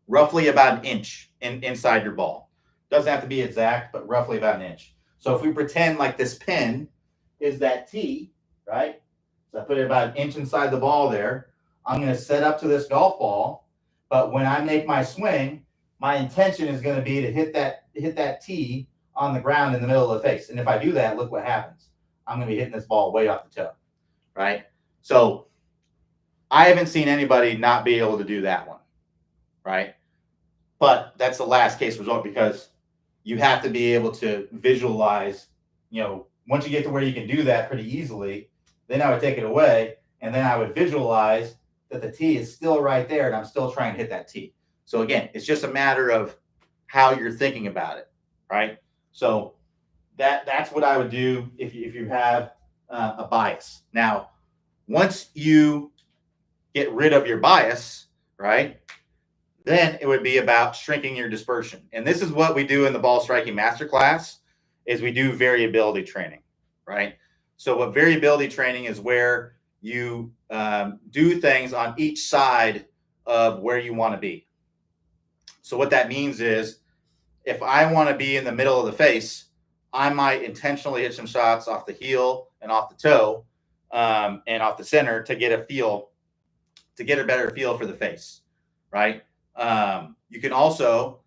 A: roughly about an inch inside your ball. Doesn't have to be exact, but roughly about an inch. So if we pretend like this pin is that tee, right? So I put it about an inch inside the ball there. I'm going to set up to this golf ball, but when I make my swing, my intention is going to be to hit that tee on the ground in the middle of the face. And if I do that, look what happens. I'm going to be hitting this ball way off the toe, right? So I haven't seen anybody not be able to do that one, right? But that's the last case result, because you have to be able to visualize, once you get to where you can do that pretty easily, then I would take it away, and then I would visualize that the tee is still right there and I'm still trying to hit that tee. So again, it's just a matter of how you're thinking about it, right? So that's what I would do if you have a bias. Now, once you get rid of your bias, right, then it would be about shrinking your dispersion. And this is what we do in the ball striking masterclass, is we do variability training, right? So what variability training is, where you do things on each side of where you want to be. So what that means is, if I want to be in the middle of the face, I might intentionally hit some shots off the heel and off the toe, and off the center to get a better feel for the face, right? You can also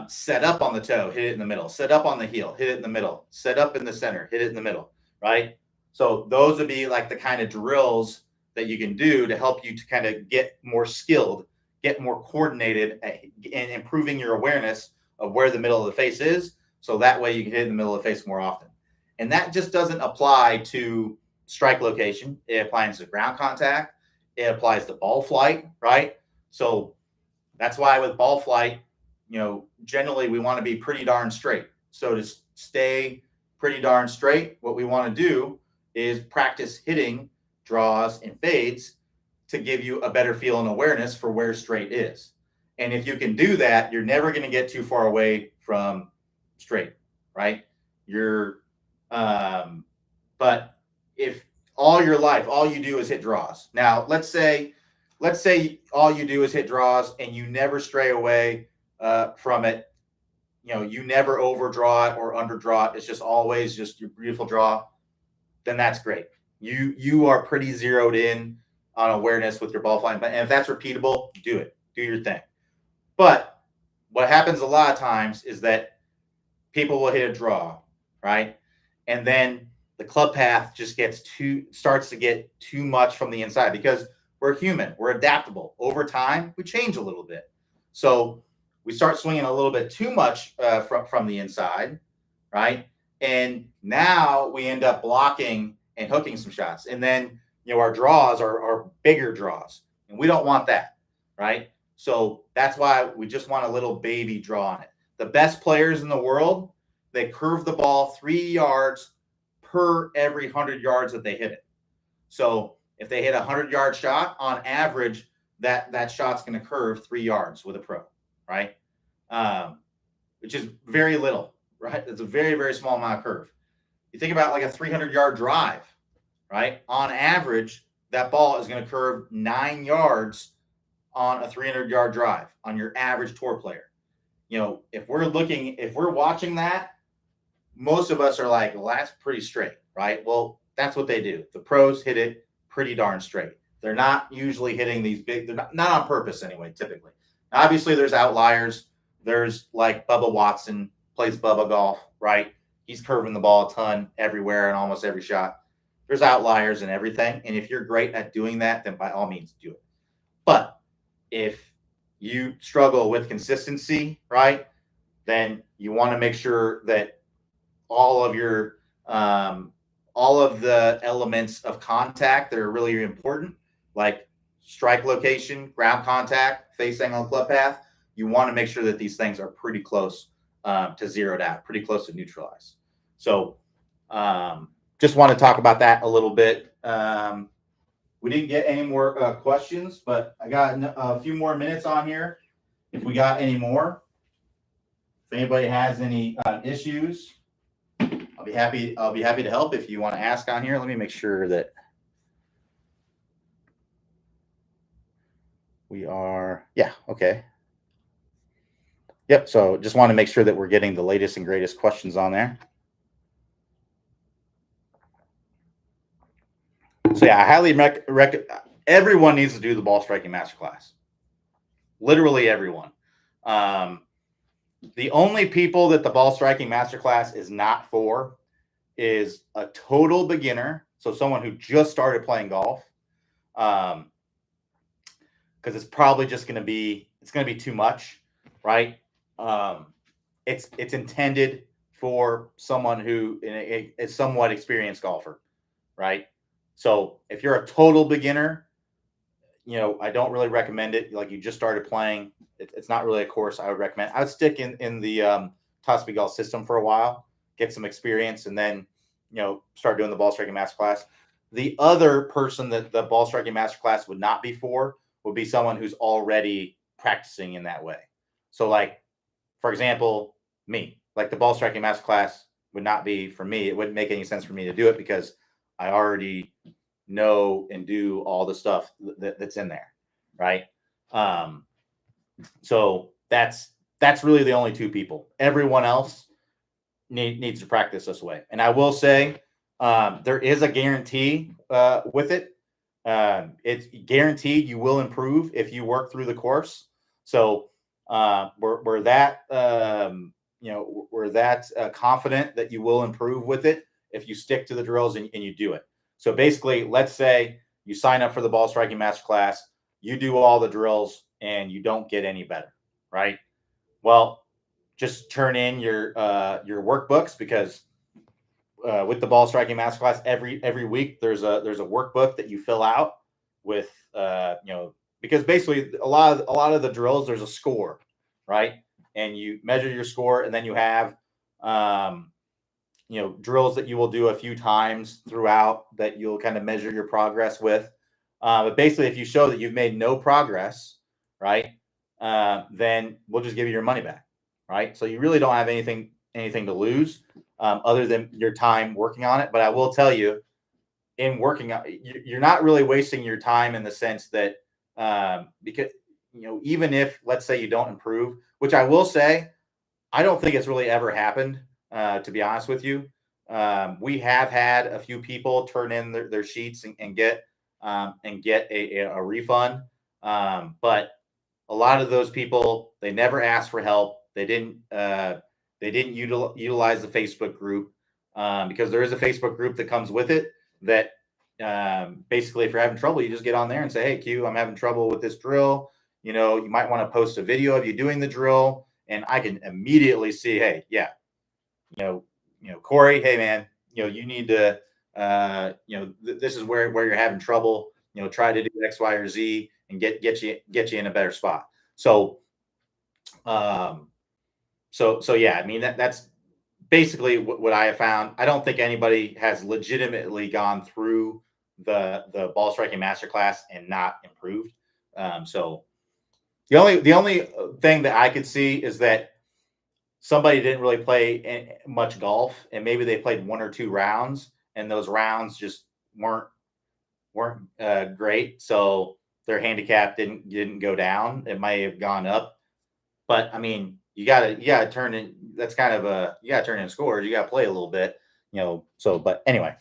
A: set up on the toe, hit it in the middle, set up on the heel, hit it in the middle, set up in the center, hit it in the middle, right? So those would be like the kind of drills that you can do to help you to kind of get more skilled, get more coordinated, and improving your awareness of where the middle of the face is. So that way you can hit in the middle of the face more often. And that just doesn't apply to strike location. It applies to ground contact. It applies to ball flight, right? So that's why with ball flight, generally we want to be pretty darn straight. So to stay pretty darn straight, what we want to do is practice hitting draws and fades to give you a better feel and awareness for where straight is. And if you can do that, you're never going to get too far away from straight, right? But if all your life, all you do is hit draws. Now, let's say all you do is hit draws and you never stray away from it. You never overdraw it or underdraw it. It's just always just your beautiful draw. Then that's great. You are pretty zeroed in on awareness with your ball flying. And if that's repeatable, do it. Do your thing. But what happens a lot of times is that people will hit a draw, right? And then the club path just starts to get too much from the inside, because we're human. We're adaptable. Over time, we change a little bit. So we start swinging a little bit too much from the inside, right? And now we end up blocking and hooking some shots. And then, our draws are bigger draws. And we don't want that, right? So that's why we just want a little baby draw on it. The best players in the world, they curve the ball 3 yards per every 100 yards that they hit it. So if they hit a 100-yard shot, on average, that shot's going to curve 3 yards with a pro, right? Which is very little, right? It's a very, very small amount of curve. You think about like a 300-yard drive, right? On average, that ball is going to curve 9 yards on a 300-yard drive on your average tour player. If we're watching that, most of us are like, well, that's pretty straight, right? Well, that's what they do. The pros hit it pretty darn straight. They're not usually hitting these big, they're not on purpose anyway, typically. Now, obviously, there's outliers. There's like Bubba Watson, plays Bubba golf, right? He's curving the ball a ton everywhere and almost every shot. There's outliers and everything. And if you're great at doing that, then by all means do it. But if you struggle with consistency, right, then you want to make sure that all of the elements of contact that are really important, like strike location, ground contact, face angle, club path, you want to make sure that these things are pretty close to zeroed out, pretty close to neutralized. So just want to talk about that a little bit. We didn't get any more questions, but I got a few more minutes on here. If we got any more, if anybody has any issues, I'll be happy to help if you want to ask on here. Let me make sure that we are, yeah, okay. Yep, so just want to make sure that we're getting the latest and greatest questions on there. So yeah, I highly recommend, everyone needs to do the ball striking masterclass. Literally everyone. The only people that the ball striking masterclass is not for is a total beginner. So someone who just started playing golf. Because it's probably just going to be too much, right? It's intended for someone who is somewhat experienced golfer, right? So if you're a total beginner, I don't really recommend it. Like, you just started playing, it's not really a course I would recommend. I would stick in the Top Speed Golf system for a while, get some experience, and then start doing the ball striking masterclass. The other person that the ball striking masterclass would not be for would be someone who's already practicing in that way. So, like, for example, me, like the ball striking masterclass would not be for me. It wouldn't make any sense for me to do it because I already know and do all the stuff that's in there, right? So that's really the only two people. Everyone else needs to practice this way. And I will say, there is a guarantee with it. It's guaranteed you will improve if you work through the course. So we're that confident that you will improve with it if you stick to the drills and you do it. So basically, let's say you sign up for the ball striking masterclass, you do all the drills, and you don't get any better, right? Well, just turn in your workbooks, because with the ball striking masterclass, every week there's a workbook that you fill out with because basically a lot of the drills, there's a score, right? And you measure your score, and then you have drills that you will do a few times throughout that you'll kind of measure your progress with. But basically, if you show that you've made no progress, right, then we'll just give you your money back, right? So you really don't have anything to lose other than your time working on it. But I will tell you, in working on, you're not really wasting your time in the sense that because even if, let's say, you don't improve, which I will say, I don't think it's really ever happened. To be honest with you, we have had a few people turn in their sheets and get a refund. But a lot of those people, they never asked for help. They didn't utilize the Facebook group because there is a Facebook group that comes with it that basically, if you're having trouble, you just get on there and say, hey, Q, I'm having trouble with this drill. you might want to post a video of you doing the drill, and I can immediately see, hey, yeah, Corey, hey man, you need to, this is where you're having trouble. Try to do X, Y, or Z, and get you in a better spot. So, so yeah, I mean that's basically what I have found. I don't think anybody has legitimately gone through the ball striking masterclass and not improved. So the only thing that I could see is that somebody didn't really play much golf, and maybe they played 1 or 2 rounds, and those rounds just weren't great. So their handicap didn't go down. It might have gone up, but I mean, you gotta turn in. That's kind of you gotta turn in scores. You gotta play a little bit, So, but anyway,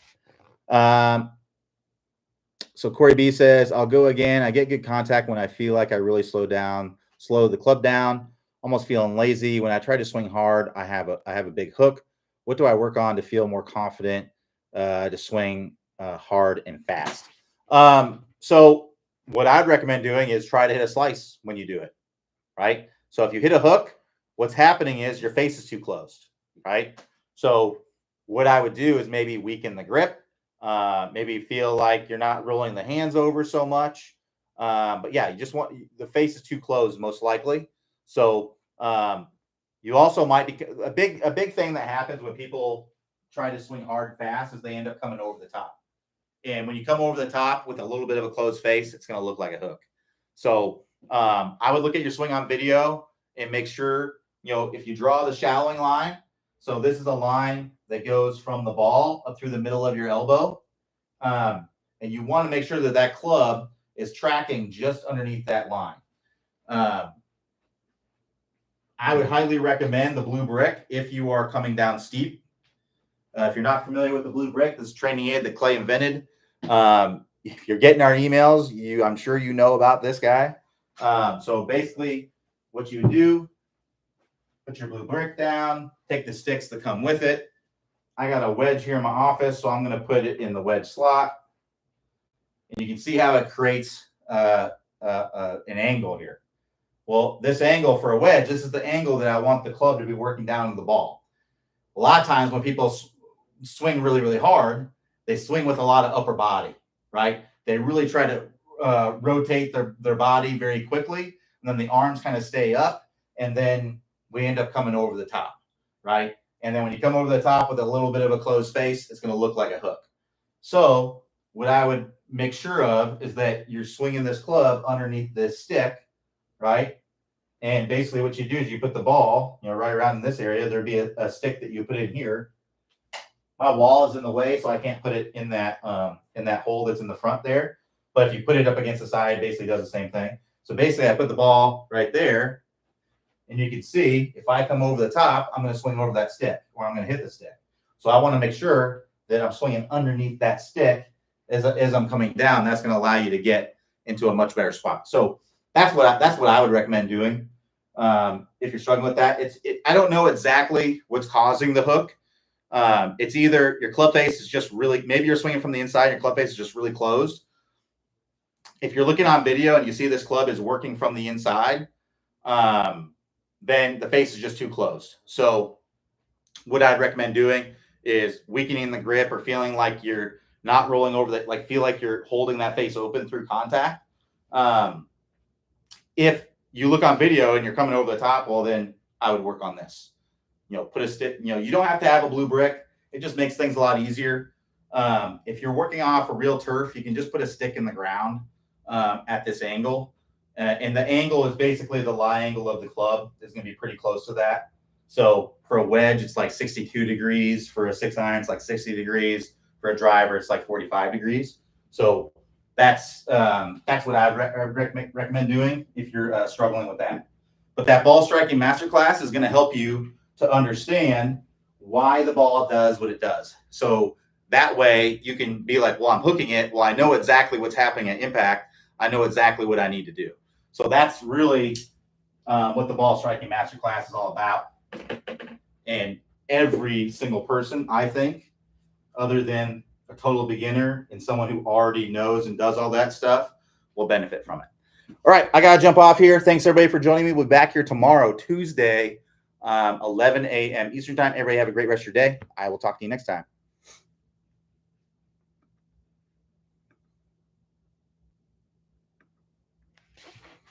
A: so Corey B says, I'll go again. I get good contact when I feel like I really slow the club down. Almost feeling lazy. When I try to swing hard, I have a big hook. What do I work on to feel more confident to swing hard and fast? So what I'd recommend doing is try to hit a slice when you do it, right? So if you hit a hook, what's happening is your face is too closed, right? So what I would do is maybe weaken the grip, maybe feel like you're not rolling the hands over so much. But yeah, you just want the face is too closed, most likely. So you also might be a big thing that happens when people try to swing hard fast is they end up coming over the top. And when you come over the top with a little bit of a closed face, it's going to look like a hook. So I would look at your swing on video and make sure, if you draw the shallowing line, so this is a line that goes from the ball up through the middle of your elbow. And you want to make sure that club is tracking just underneath that line. I would highly recommend the blue brick if you are coming down steep. If you're not familiar with the blue brick, this is a training aid that Clay invented. If you're getting our emails, I'm sure you know about this guy. So basically, what you do, put your blue brick down, take the sticks that come with it. I got a wedge here in my office, so I'm going to put it in the wedge slot. And you can see how it creates an angle here. Well, this angle for a wedge, this is the angle that I want the club to be working down to the ball. A lot of times when people swing really, really hard, they swing with a lot of upper body, right? They really try to rotate their body very quickly, and then the arms kind of stay up, and then we end up coming over the top, right? And then when you come over the top with a little bit of a closed face, it's going to look like a hook. So what I would make sure of is that you're swinging this club underneath this stick, right? And basically what you do is you put the ball, right around in this area. There'd be a stick that you put in here. My wall is in the way, so I can't put it in that hole that's in the front there. But if you put it up against the side, it basically does the same thing. So basically I put the ball right there, and you can see if I come over the top, I'm going to swing over that stick, or I'm going to hit the stick. So I want to make sure that I'm swinging underneath that stick as I'm coming down. That's going to allow you to get into a much better spot. So that's what I would recommend doing if you're struggling with that. I don't know exactly what's causing the hook. It's either your club face is just really, maybe you're swinging from the inside and your club face is just really closed. If you're looking on video and you see this club is working from the inside, then the face is just too closed. So what I'd recommend doing is weakening the grip, or feeling like you're not rolling over that, like feel like you're holding that face open through contact. If you look on video and you're coming over the top, well, then I would work on this. Put a stick. You don't have to have a blue brick. It just makes things a lot easier. If you're working off a real turf, you can just put a stick in the ground at this angle. And the angle is basically the lie angle of the club. Is going to be pretty close to that. So for a wedge, it's like 62 degrees. For a 6-iron, it's like 60 degrees. For a driver, it's like 45 degrees. So that's what I'd recommend doing if you're struggling with that. But that ball striking masterclass is going to help you to understand why the ball does what it does. So that way you can be like, well, I'm hooking it. Well, I know exactly what's happening at impact. I know exactly what I need to do. So that's really what the ball striking masterclass is all about. And every single person, I think, other than a total beginner and someone who already knows and does all that stuff, will benefit from it. All right, I gotta jump off here. Thanks everybody for joining me. We'll be back here tomorrow, Tuesday, 11 a.m. Eastern time. Everybody have a great rest of your day. I will talk to you next time.